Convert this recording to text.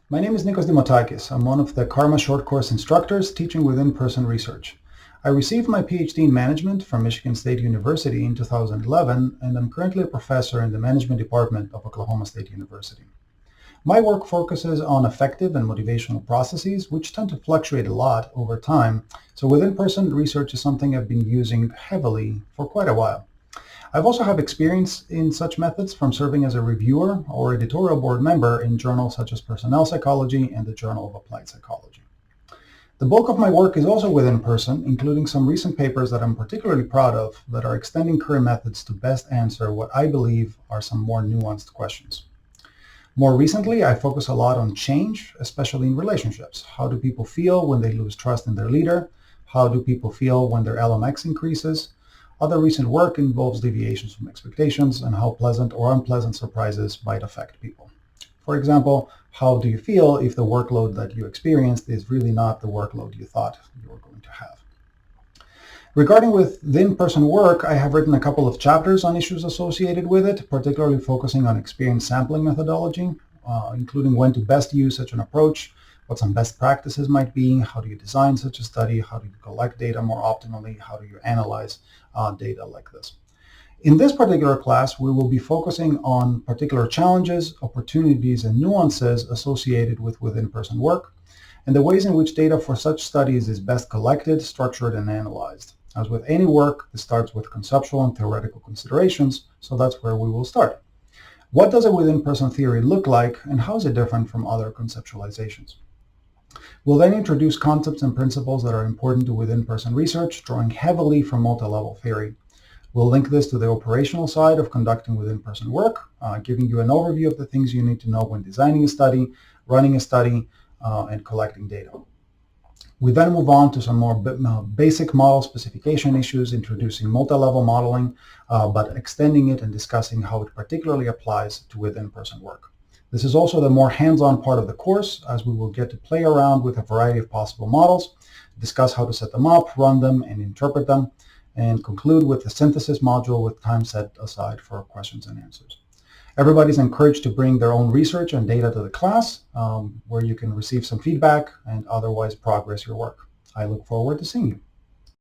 My name is Nikos Dimotakis. I'm one of the Karma short course instructors teaching with in-person research. I received my PhD in management from Michigan State University in 2011, and I'm currently a professor in the management department of Oklahoma State University. My work focuses on affective and motivational processes, which tend to fluctuate a lot over time. So with in-person research is something I've been using heavily for quite a while. I've also have experience in such methods from serving as a reviewer or editorial board member in journals such as Personnel Psychology and the Journal of Applied Psychology. The bulk of my work is also within person, including some recent papers that I'm particularly proud of that are extending current methods to best answer what I believe are some more nuanced questions. More recently, I focus a lot on change, especially in relationships. How do people feel when they lose trust in their leader? How do people feel when their LMX increases? Other recent work involves deviations from expectations and how pleasant or unpleasant surprises might affect people. For example, how do you feel if the workload that you experienced is really not the workload you thought you were going to have? Regarding with the in-person work, I have written a couple of chapters on issues associated with it, particularly focusing on experience sampling methodology, including when to best use such an approach, what some best practices might be, how do you design such a study, how do you collect data more optimally, how do you analyze data like this. In this particular class, we will be focusing on particular challenges, opportunities, and nuances associated with in-person work, and the ways in which data for such studies is best collected, structured, and analyzed. As with any work, this starts with conceptual and theoretical considerations, so that's where we will start. What does a within-person theory look like, and how is it different from other conceptualizations? We'll then introduce concepts and principles that are important to within-person research, drawing heavily from multilevel theory. We'll link this to the operational side of conducting within-person work, giving you an overview of the things you need to know when designing a study, running a study, and collecting data. We then move on to some more basic model specification issues, introducing multi-level modeling, but extending it and discussing how it particularly applies to within-person work. This is also the more hands-on part of the course, as we will get to play around with a variety of possible models, discuss how to set them up, run them, and interpret them, and conclude with the synthesis module with time set aside for questions and answers. Everybody's encouraged to bring their own research and data to the class, where you can receive some feedback and otherwise progress your work. I look forward to seeing you.